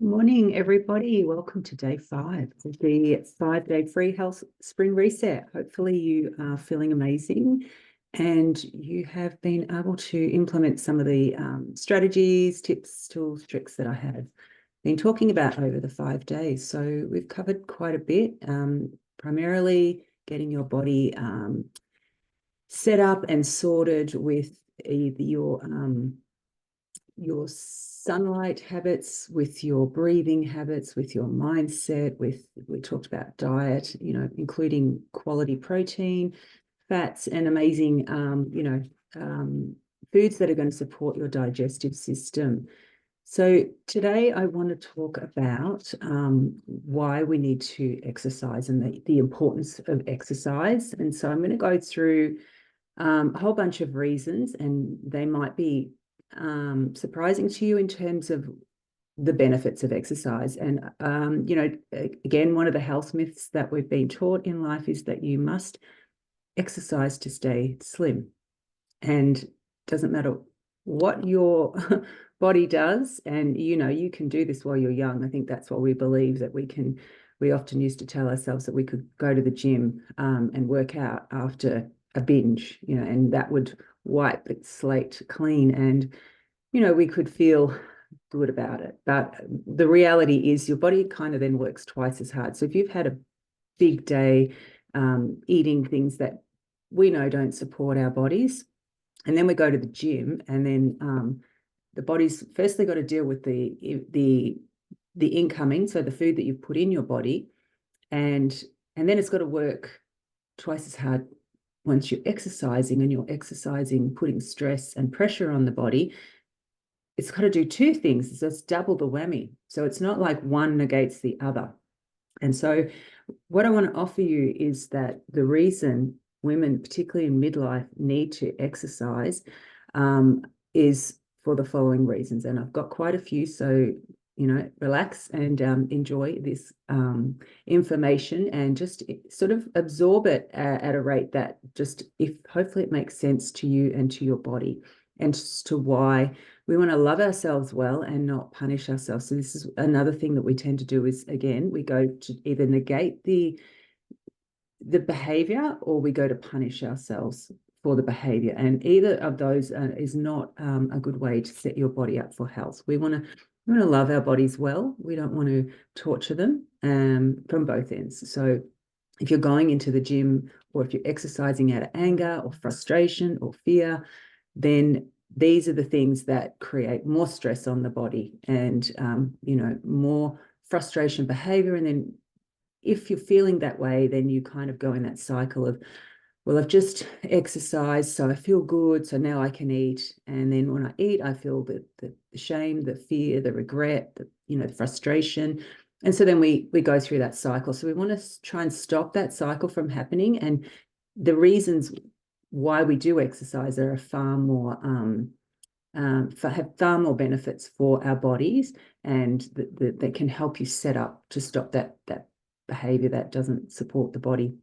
Morning, everybody. Welcome to day 5 of the 5-day free health spring reset. Hopefully you are feeling amazing and you have been able to implement some of the strategies, tips, tools, tricks that I have been talking about over the 5 days. So we've covered quite a bit, primarily getting your body set up and sorted with either your sunlight habits, with your breathing habits, with your mindset, we talked about diet, including quality protein, fats, and amazing, foods that are going to support your digestive system. So today I want to talk about why we need to exercise and the importance of exercise. And so I'm going to go through a whole bunch of reasons, and they might be surprising to you in terms of the benefits of exercise. And, again, one of the health myths that we've been taught in life is that you must exercise to stay slim. And it doesn't matter what your body does. And, you can do this while you're young. I think that's what we believe, that we often used to tell ourselves that we could go to the gym and work out after a binge, and that would wipe its slate clean, and we could feel good about it. But the reality is your body kind of then works twice as hard. So if you've had a big day eating things that we know don't support our bodies, and then we go to the gym, and then the body's firstly got to deal with the incoming, so the food that you've put in your body, and then it's got to work twice as hard once you're exercising, and you're exercising, putting stress and pressure on the body. It's got to do two things. So it's double the whammy. So it's not like one negates the other. And so what I want to offer you is that the reason women, particularly in midlife, need to exercise is for the following reasons. And I've got quite a few. So relax and enjoy this information, and just sort of absorb it at a rate that hopefully it makes sense to you and to your body, and just to why we want to love ourselves well and not punish ourselves. So this is another thing that we tend to do, is, again, we go to either negate the behavior, or we go to punish ourselves for the behavior. And either of those is not a good way to set your body up for health. We want to love our bodies well. We don't want to torture them from both ends. So if you're going into the gym, or if you're exercising out of anger or frustration or fear, then these are the things that create more stress on the body and, more frustration behavior. And then if you're feeling that way, then you kind of go in that cycle of, well, I've just exercised, so I feel good, so now I can eat. And then when I eat, I feel the shame, the fear, the regret, the frustration. And so then we go through that cycle. So we want to try and stop that cycle from happening. And the reasons why we do exercise are far more have far more benefits for our bodies, and that can help you set up to stop that behavior that doesn't support the body.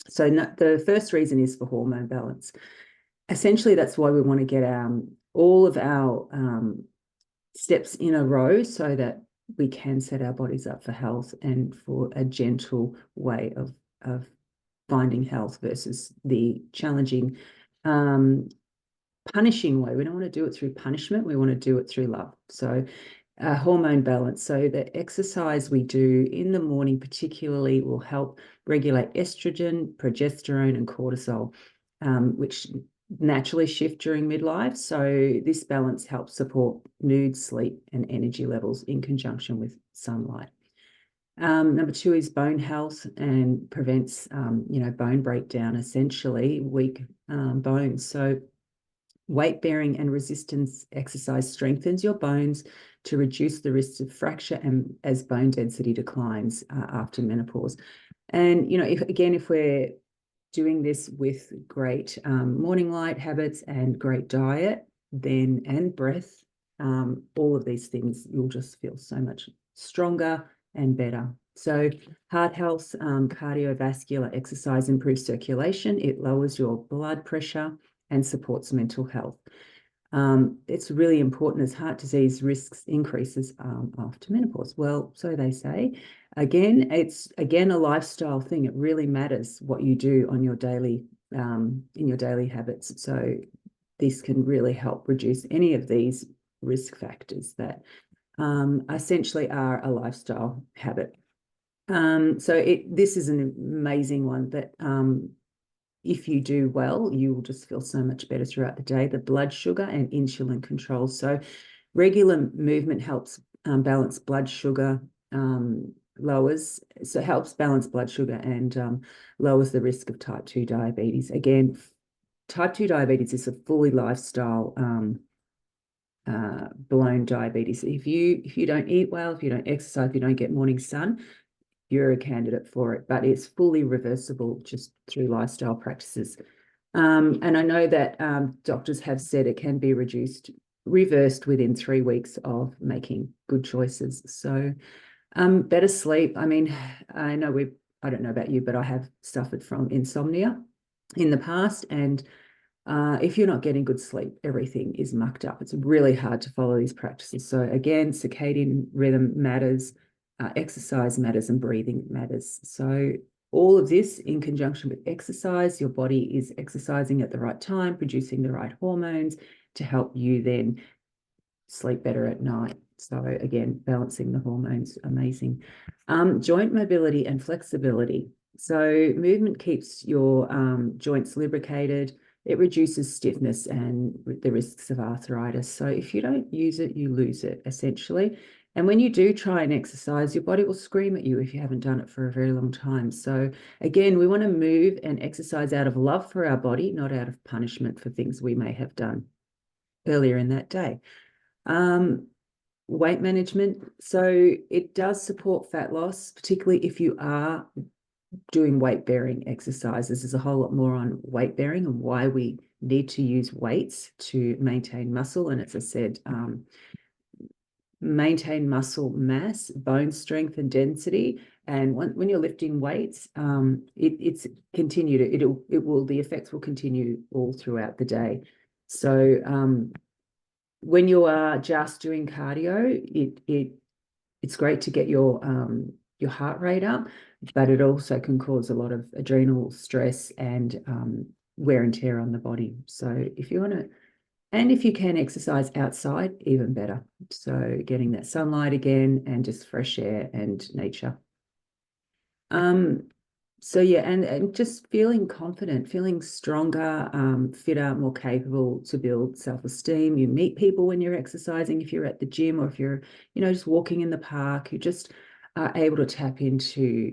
So the first reason is for hormone balance. Essentially, that's why we want to get all of our steps in a row, so that we can set our bodies up for health and for a gentle way of finding health versus the challenging, punishing way. We don't want to do it through punishment. We want to do it through love. So hormone balance. So the exercise we do in the morning particularly will help regulate estrogen, progesterone, and cortisol, which naturally shift during midlife. So this balance helps support mood, sleep, and energy levels in conjunction with sunlight. Number 2 is bone health, and prevents, bone breakdown, essentially weak bones. So weight bearing and resistance exercise strengthens your bones to reduce the risk of fracture and as bone density declines after menopause. And, if we're doing this with great morning light habits and great diet, then, and breath, all of these things, you'll just feel so much stronger and better. So heart health, cardiovascular exercise improves circulation. It lowers your blood pressure and supports mental health. It's really important as heart disease risks increases after menopause. Well, so they say. Again, it's a lifestyle thing. It really matters what you do on your daily in your daily habits. So this can really help reduce any of these risk factors that essentially are a lifestyle habit. So this is an amazing one that if you do well, you will just feel so much better throughout the day. The blood sugar and insulin control. So regular movement helps balance blood sugar, helps balance blood sugar and lowers the risk of type 2 diabetes. Again, type 2 diabetes is a fully lifestyle blown diabetes. If you don't eat well, if you don't exercise, if you don't get morning sun, you're a candidate for it, but it's fully reversible just through lifestyle practices. And I know that doctors have said it can be reversed within 3 weeks of making good choices. So better sleep. I mean, I don't know about you, but I have suffered from insomnia in the past, and if you're not getting good sleep, everything is mucked up. It's really hard to follow these practices. So again, circadian rhythm matters, exercise matters, and breathing matters. So all of this in conjunction with exercise, your body is exercising at the right time, producing the right hormones to help you then sleep better at night. So again, balancing the hormones, amazing. Joint mobility and flexibility. So movement keeps your joints lubricated. It reduces stiffness and the risks of arthritis. So if you don't use it, you lose it, essentially. And when you do try and exercise, your body will scream at you if you haven't done it for a very long time. So again, we want to move and exercise out of love for our body, not out of punishment for things we may have done earlier in that day. Weight management. So it does support fat loss, particularly if you are doing weight-bearing exercises. There's a whole lot more on weight-bearing and why we need to use weights to maintain muscle. And as I said, maintain muscle mass, bone strength, and density. And when you're lifting weights, the effects will continue all throughout the day. So when you are just doing cardio, it's great to get your heart rate up, but it also can cause a lot of adrenal stress and wear and tear on the body. So if you want to, and if you can exercise outside, even better. So getting that sunlight again and just fresh air and nature. So yeah, and just feeling confident, feeling stronger, fitter, more capable to build self-esteem. You meet people when you're exercising, if you're at the gym or if you're, just walking in the park, you just are able to tap into,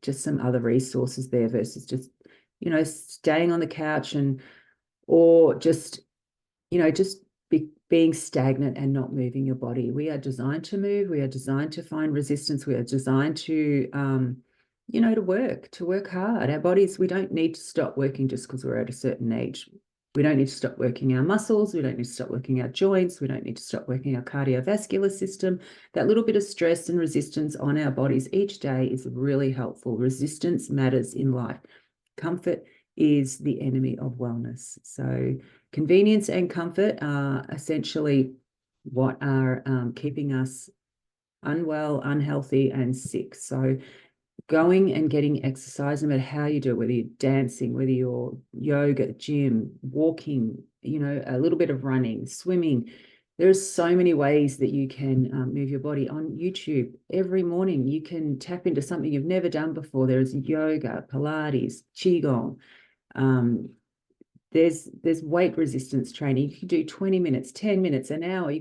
just some other resources there versus just, staying on the couch or just, being stagnant and not moving your body. We are designed to move. We are designed to find resistance. We are designed to, to work hard. Our bodies, we don't need to stop working just because we're at a certain age. We don't need to stop working our muscles. We don't need to stop working our joints. We don't need to stop working our cardiovascular system. That little bit of stress and resistance on our bodies each day is really helpful. Resistance matters in life. Comfort is the enemy of wellness. So convenience and comfort are essentially what are keeping us unwell, unhealthy, and sick. So going and getting exercise, no matter how you do it, whether you're dancing, whether you're yoga, gym, walking, a little bit of running, swimming, there's so many ways that you can move your body. On YouTube every morning. You can tap into something you've never done before. There's yoga, Pilates, Qigong. There's weight resistance training. You can do 20 minutes, 10 minutes, an hour.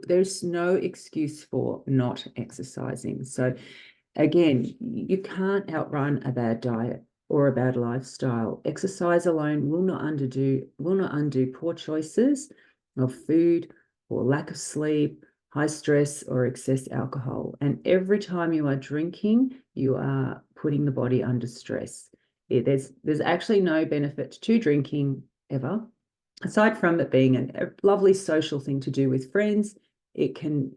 There's no excuse for not exercising. So again, you can't outrun a bad diet or a bad lifestyle. Exercise alone will not undo poor choices of food or lack of sleep, high stress, or excess alcohol. And every time you are drinking, you are putting the body under stress. There's actually no benefit to drinking ever, aside from it being a lovely social thing to do with friends. It can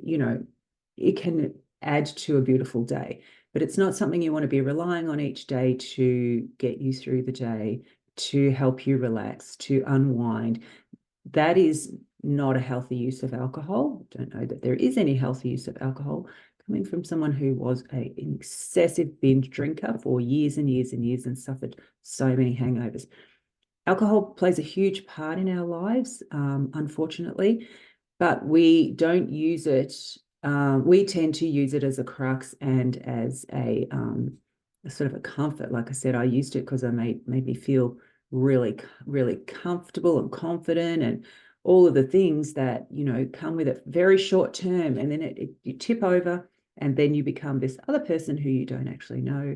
add to a beautiful day, but it's not something you want to be relying on each day to get you through the day, to help you relax, to unwind. That is not a healthy use of alcohol. I don't know that there is any healthy use of alcohol. Coming from someone who was an excessive binge drinker for years and years and years and suffered so many hangovers. Alcohol plays a huge part in our lives, unfortunately, but we don't use it. We tend to use it as a crux and as a sort of a comfort. Like I said, I used it because it made me feel really, really comfortable and confident, and all of the things that, you know, come with it very short term, and then you tip over, and then you become this other person who you don't actually know,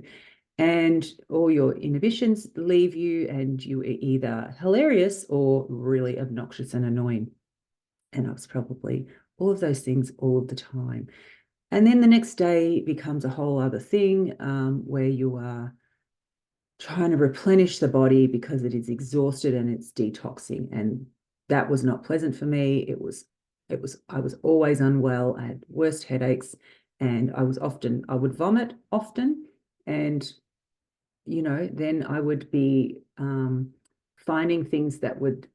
and all your inhibitions leave you, and you are either hilarious or really obnoxious and annoying. And I was probably all of those things all of the time. And then the next day becomes a whole other thing, where you are trying to replenish the body because it is exhausted and it's detoxing. And that was not pleasant for me. I was always unwell. I had worst headaches, and I would vomit often. And, you know, then I would be finding things that would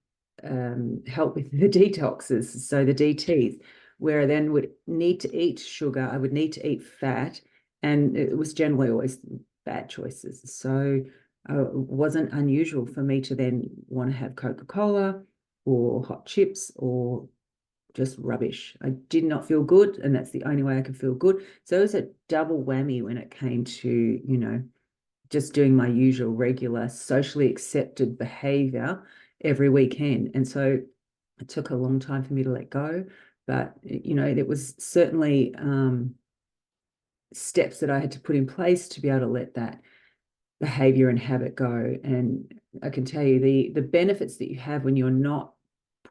help with the detoxes, so the DTs, where I then would need to eat sugar, I would need to eat fat, and it was generally always bad choices. So it wasn't unusual for me to then want to have Coca-Cola or hot chips or just rubbish. I did not feel good, and that's the only way I could feel good. So it was a double whammy when it came to, you know, just doing my usual regular socially accepted behavior every weekend. And so it took a long time for me to let go, but, you know, there was certainly steps that I had to put in place to be able to let that behavior and habit go. And I can tell you the benefits that you have when you're not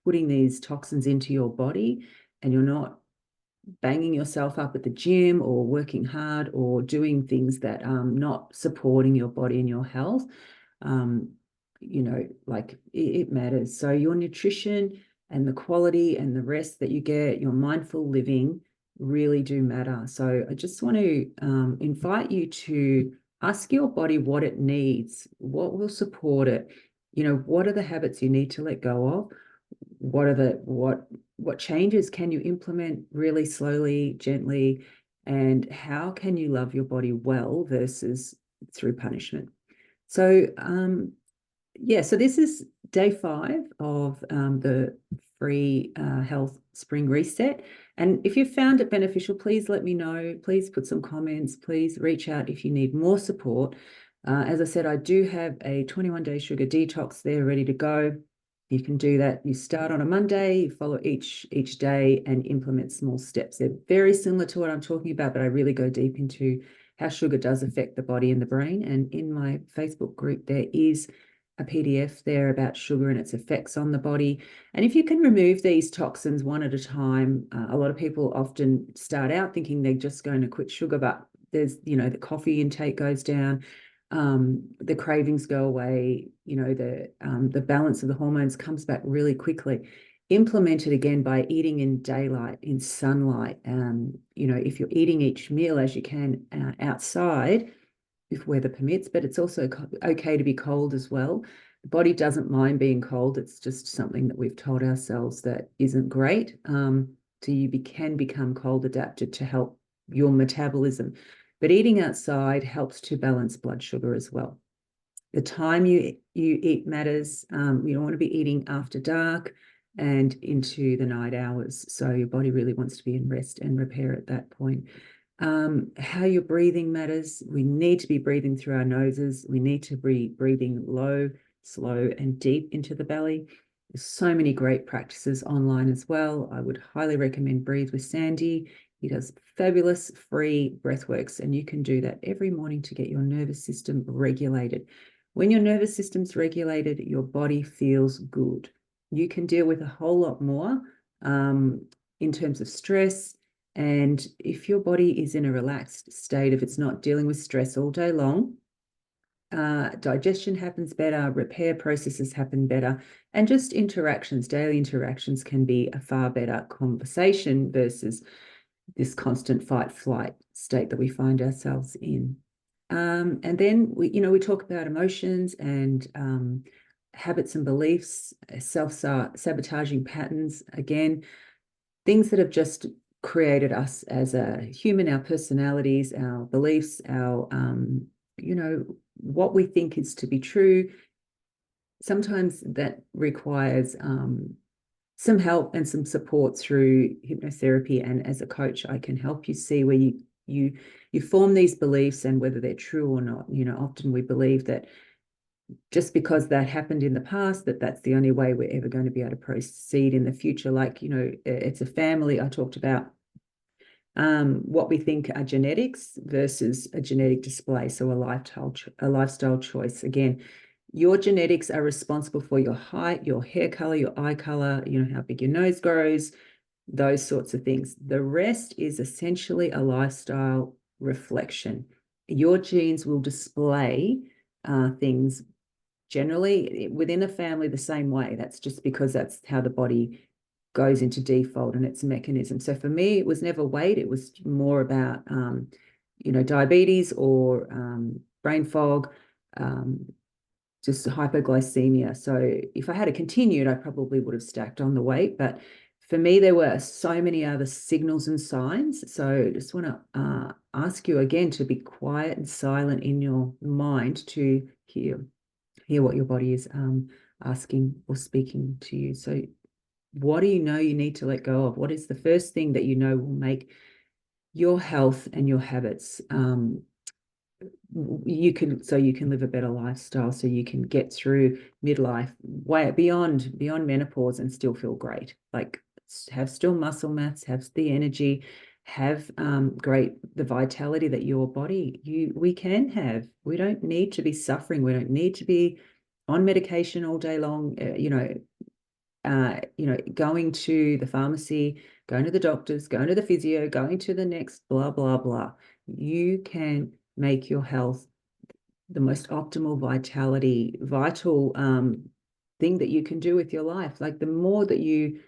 putting these toxins into your body, and you're not banging yourself up at the gym or working hard or doing things that are not supporting your body and your health. You know, like it matters. So your nutrition and the quality and the rest that you get, your mindful living, really do matter. So I just want to invite you to ask your body what it needs, what will support it. You know, what are the habits you need to let go of? What changes can you implement really slowly, gently, and how can you love your body well versus through punishment? So yeah, so this is day 5 of the free health spring reset. And if you found it beneficial, please let me know. Please put some comments. Please reach out if you need more support. As I said, I do have a 21-day sugar detox there ready to go. You can do that. You start on a Monday, you follow each day and implement small steps. They're very similar to what I'm talking about, but I really go deep into how sugar does affect the body and the brain. And in my Facebook group, there is a PDF there about sugar and its effects on the body. And if you can remove these toxins one at a time, a lot of people often start out thinking they're just going to quit sugar, but there's, you know, the coffee intake goes down, the cravings go away, you know, the balance of the hormones comes back really quickly. Implement it again by eating in daylight, in sunlight. You know, if you're eating each meal as you can outside, if weather permits, but it's also okay to be cold as well. The body doesn't mind being cold. It's just something that we've told ourselves that isn't great. So you can become cold adapted to help your metabolism. But eating outside helps to balance blood sugar as well. The time you eat matters. You don't want to be eating after dark and into the night hours. So your body really wants to be in rest and repair at that point. How you're breathing matters. We need to be breathing through our noses. We need to be breathing low, slow, and deep into the belly. There's so many great practices online as well. I would highly recommend Breathe with Sandy. He does fabulous free breathworks, and you can do that every morning to get your nervous system regulated. When your nervous system's regulated, your body feels good. You can deal with a whole lot more in terms of stress. And if your body is in a relaxed state, if it's not dealing with stress all day long, digestion happens better, repair processes happen better, and just interactions, daily interactions can be a far better conversation versus this constant fight-flight state that we find ourselves in. And then we talk about emotions and habits and beliefs, self-sabotaging patterns, again, things that have just created us as a human, our personalities, our beliefs, our, what we think is to be true. Sometimes that requires some help and some support through hypnotherapy. And as a coach, I can help you see where you form these beliefs and whether they're true or not. Often we believe that just because that happened in the past, that's the only way we're ever going to be able to proceed in the future. Like, it's a family. I talked about what we think are genetics versus a genetic display. So a lifestyle choice. Again, your genetics are responsible for your height, your hair color, your eye color, how big your nose grows, those sorts of things. The rest is essentially a lifestyle reflection. Your genes will display things generally within a family the same way. That's just because that's how the body goes into default and its mechanism. So for me, it was never weight. It was more about, diabetes or brain fog, just hypoglycemia. So if I had continued, I probably would have stacked on the weight. But for me, there were so many other signals and signs. So I just want to ask you again to be quiet and silent in your mind to hear what your body is asking or speaking to you. So what do you know you need to let go of? What is the first thing that you know will make your health and your habits you can live a better lifestyle, so you can get through midlife way beyond menopause and still feel great, like have still muscle mass, have the energy, have the vitality that your body we can have. We don't need to be suffering. We don't need to be on medication all day long, going to the pharmacy, going to the doctors, going to the physio, going to the next blah blah blah. You can make your health the most optimal vital thing that you can do with your life. Like the more that you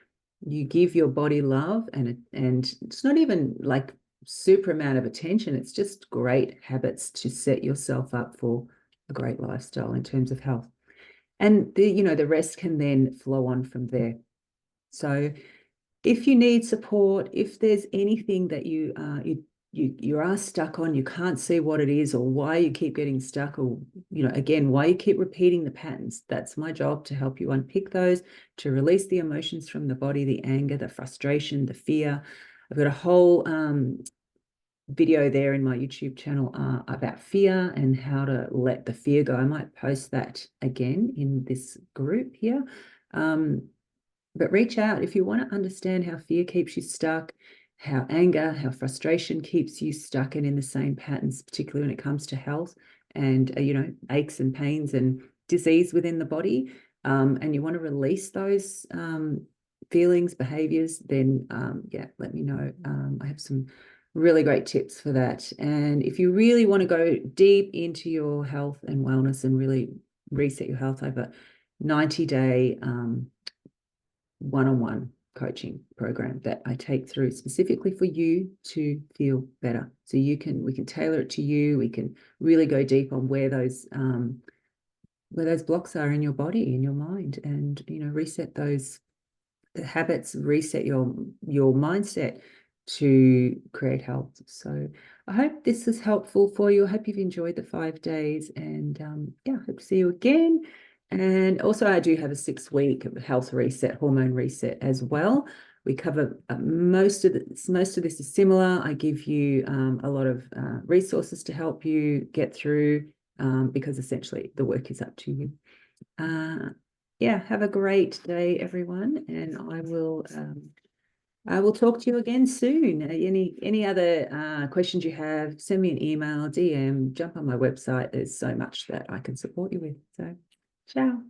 give your body love, and it's not even like super amount of attention, it's just great habits to set yourself up for a great lifestyle in terms of health. And the rest can then flow on from there. So if you need support, if there's anything that you are stuck on, you can't see what it is or why you keep getting stuck, or again, why you keep repeating the patterns, that's my job to help you unpick those, to release the emotions from the body, the anger, the frustration, the fear. I've got a whole video there in my YouTube channel about fear and how to let the fear go. I might post that again in this group here. But reach out if you want to understand how fear keeps you stuck, how anger, how frustration keeps you stuck and in the same patterns, particularly when it comes to health and, aches and pains and disease within the body. And you want to release those feelings, behaviors, then, let me know. I have some really great tips for that. And if you really want to go deep into your health and wellness and really reset your health, I have a 90-day one-on-one coaching program that I take through specifically for you to feel better. So we can tailor it to you. We can really go deep on where those blocks are in your body, in your mind, and reset the habits, reset your mindset to create health. So I hope this is helpful for you. I hope you've enjoyed the 5 days, and hope to see you again. And also I do have a 6-week health reset, hormone reset as well. We cover most of this is similar. I give you a lot of resources to help you get through because essentially the work is up to you. Have a great day, everyone, and I will talk to you again soon. Any other questions you have, send me an email, DM, jump on my website. There's so much that I can support you with. So, ciao.